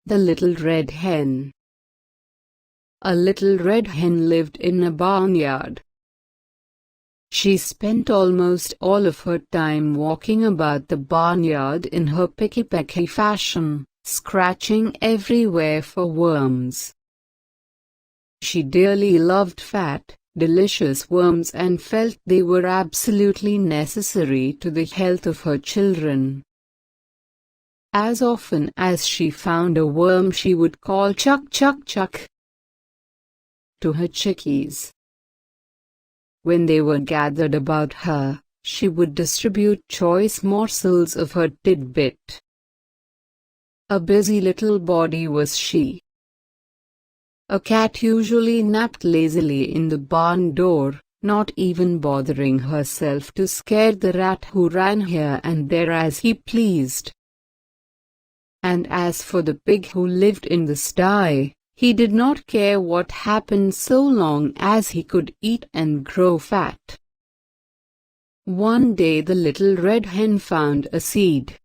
The Little Red Hen. A little red hen lived in a barnyard. She spent almost all of her time walking about the barnyard in her picky-pecky fashion, scratching everywhere for worms. She dearly loved fat, delicious worms and felt they were absolutely necessary to the health of her children. As often as she found a worm, she would call "Chuck, chuck, chuck" to her chickies. When they were gathered about her, she would distribute choice morsels of her tidbit. A busy little body was she. A cat usually napped lazily in the barn door, not even bothering herself to scare the rat who ran here and there as he pleased. And as for the pig who lived in the sty, he did not care what happened so long as he could eat and grow fat. One day the little red hen found a seed.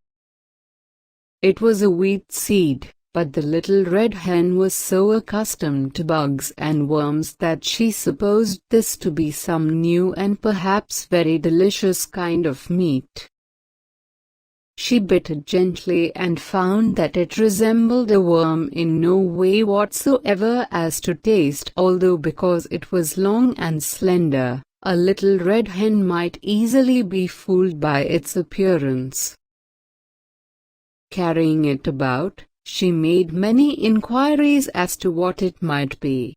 It was a wheat seed, but the little red hen was so accustomed to bugs and worms that she supposed this to be some new and perhaps very delicious kind of meat. She bit it gently and found that it resembled a worm in no way whatsoever as to taste, although because it was long and slender, a little red hen might easily be fooled by its appearance. Carrying it about, she made many inquiries as to what it might be.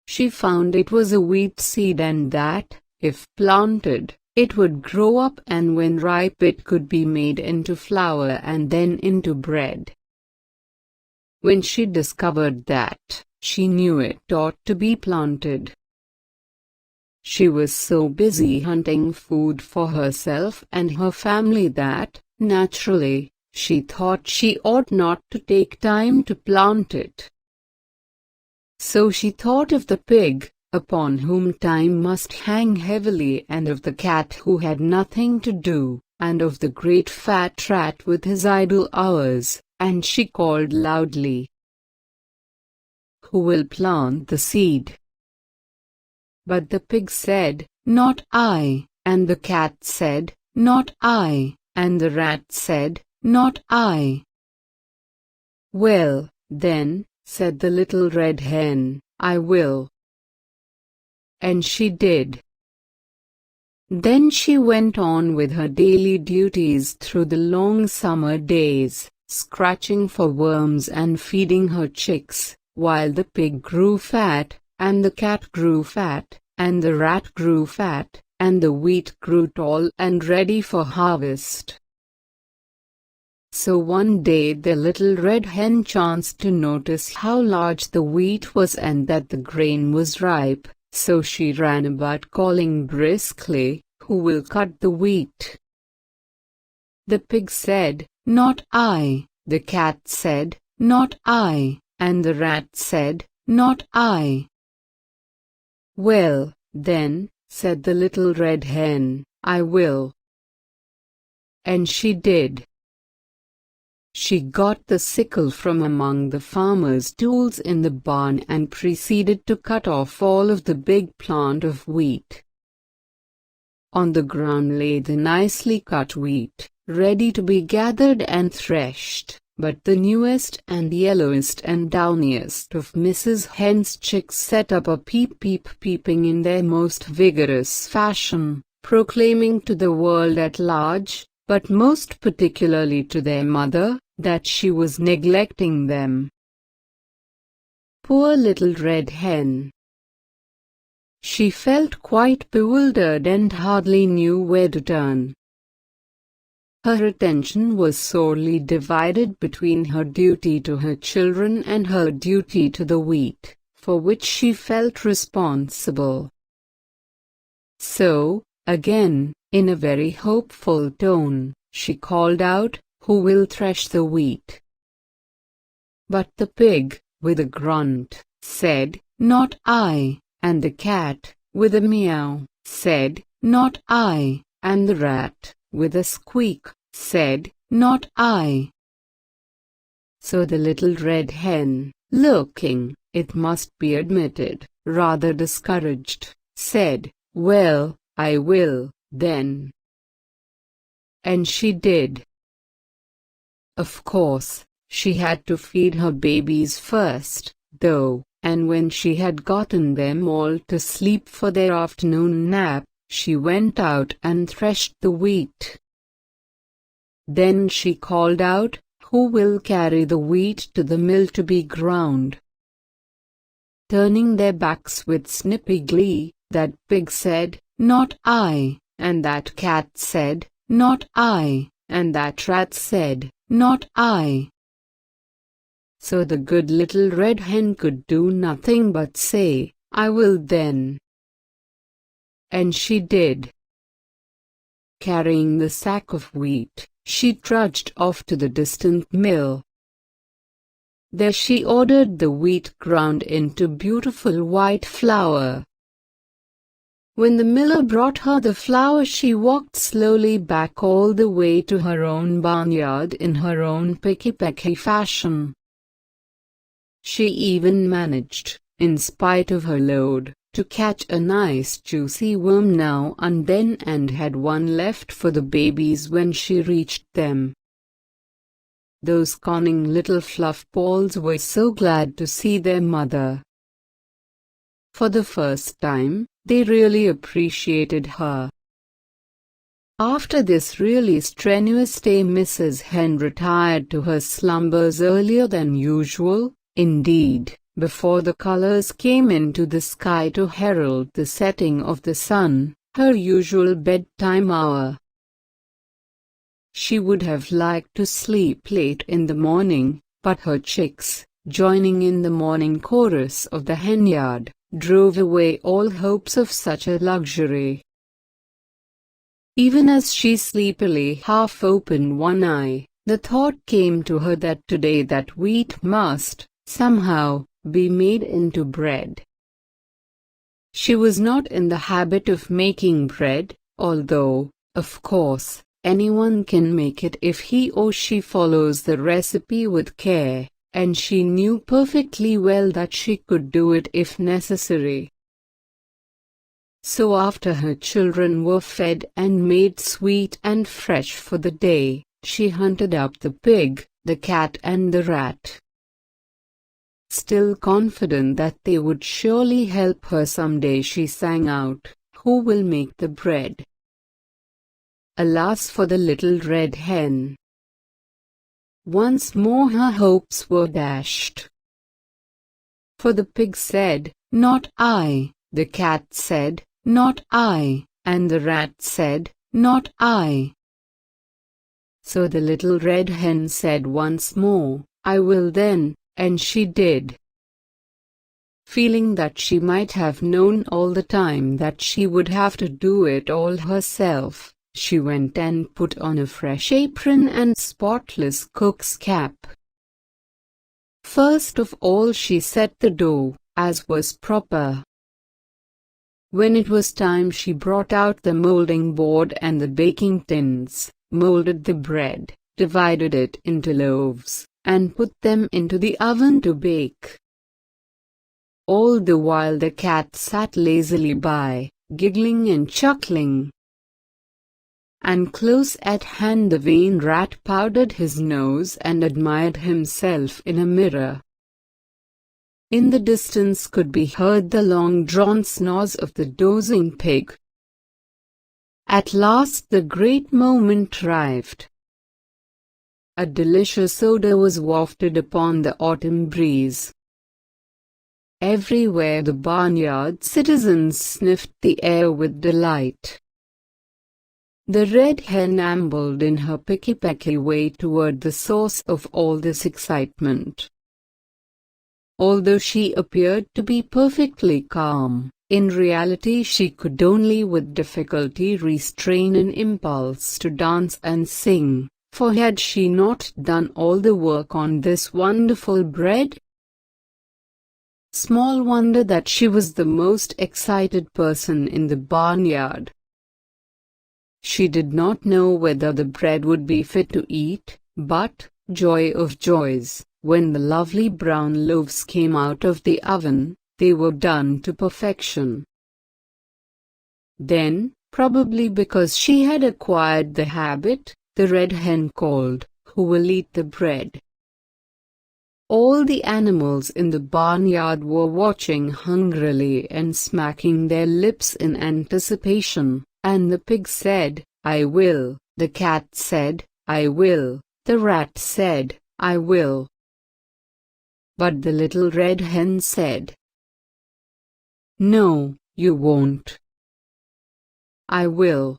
She found it was a wheat seed and that, if planted, it would grow up and when ripe it could be made into flour and then into bread. When she discovered that, she knew it ought to be planted. She was so busy hunting food for herself and her family that, naturally, she thought she ought not to take time to plant it. So she thought of the pig, upon whom time must hang heavily, and of the cat who had nothing to do, and of the great fat rat with his idle hours, and she called loudly, "Who will plant the seed?" But the pig said, "Not I," and the cat said, "Not I," and the rat said, "Not I." "Well, then," said the little red hen, "I will." And she did. Then she went on with her daily duties through the long summer days, scratching for worms and feeding her chicks, while the pig grew fat, and the cat grew fat, and the rat grew fat, and the wheat grew tall and ready for harvest. So one day the little red hen chanced to notice how large the wheat was and that the grain was ripe. So she ran about calling briskly, "Who will cut the wheat?" The pig said, "Not I," the cat said, "Not I," and the rat said, "Not I." "Well, then," said the little red hen, "I will." And she did. She got the sickle from among the farmer's tools in the barn and proceeded to cut off all of the big plant of wheat. On the ground lay the nicely cut wheat, ready to be gathered and threshed, but the newest and yellowest and downiest of Mrs. Hen's chicks set up a peeping in their most vigorous fashion, proclaiming to the world at large, but most particularly to their mother, that she was neglecting them. Poor little red hen! She felt quite bewildered and hardly knew where to turn. Her attention was sorely divided between her duty to her children and her duty to the wheat, for which she felt responsible. So, again, in a very hopeful tone, she called out, "Who will thresh the wheat?" But the pig, with a grunt, said, "Not I," and the cat, with a meow, said, "Not I," and the rat, with a squeak, said, "Not I." So the little red hen, looking, it must be admitted, rather discouraged, said, "Well, I will, then." And she did. Of course, she had to feed her babies first, though, and when she had gotten them all to sleep for their afternoon nap, she went out and threshed the wheat. Then she called out, "Who will carry the wheat to the mill to be ground?" Turning their backs with snippy glee, that pig said, "Not I," and that cat said, "Not I," and that rat said, "Not I." So the good little red hen could do nothing but say, "I will then." And she did. Carrying the sack of wheat, she trudged off to the distant mill. There she ordered the wheat ground into beautiful white flour. When the miller brought her the flour, she walked slowly back all the way to her own barnyard in her own picky-pecky fashion. She even managed, in spite of her load, to catch a nice juicy worm now and then, and had one left for the babies when she reached them. Those cunning little fluff balls were so glad to see their mother. For the first time, they really appreciated her. After this really strenuous day, Mrs. Hen retired to her slumbers earlier than usual. Indeed, before the colors came into the sky to herald the setting of the sun, her usual bedtime hour. She would have liked to sleep late in the morning, but her chicks, joining in the morning chorus of the henyard, drove away all hopes of such a luxury. Even as she sleepily half opened one eye, the thought came to her that today that wheat must, somehow, be made into bread. She was not in the habit of making bread, although, of course, anyone can make it if he or she follows the recipe with care, and she knew perfectly well that she could do it if necessary. So after her children were fed and made sweet and fresh for the day, she hunted up the pig, the cat and the rat. Still confident that they would surely help her someday, she sang out, "Who will make the bread?" Alas for the little red hen! Once more her hopes were dashed. For the pig said, "Not I," the cat said, "Not I," and the rat said, "Not I." So the little red hen said once more, "I will then," and she did. Feeling that she might have known all the time that she would have to do it all herself, she went and put on a fresh apron and spotless cook's cap. First of all she set the dough, as was proper. When it was time, she brought out the molding board and the baking tins, molded the bread, divided it into loaves, and put them into the oven to bake. All the while the cat sat lazily by, giggling and chuckling. And close at hand the vain rat powdered his nose and admired himself in a mirror. In the distance could be heard the long-drawn snores of the dozing pig. At last the great moment arrived. A delicious odor was wafted upon the autumn breeze. Everywhere the barnyard citizens sniffed the air with delight. The red hen ambled in her picky-pecky way toward the source of all this excitement. Although she appeared to be perfectly calm, in reality she could only with difficulty restrain an impulse to dance and sing, for had she not done all the work on this wonderful bread? Small wonder that she was the most excited person in the barnyard. She did not know whether the bread would be fit to eat, but, Joy of joys, when the lovely brown loaves came out of the oven, they were done to perfection. Then, probably because she had acquired the habit, the red hen called, "Who will eat the bread?" All the animals in the barnyard were watching hungrily and smacking their lips in anticipation, and the pig said, "I will," the cat said, "I will," the rat said, "I will." But the little red hen said, "No, you won't." "I will."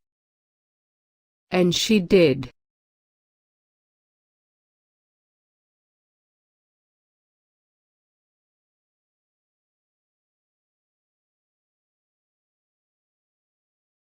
And she did.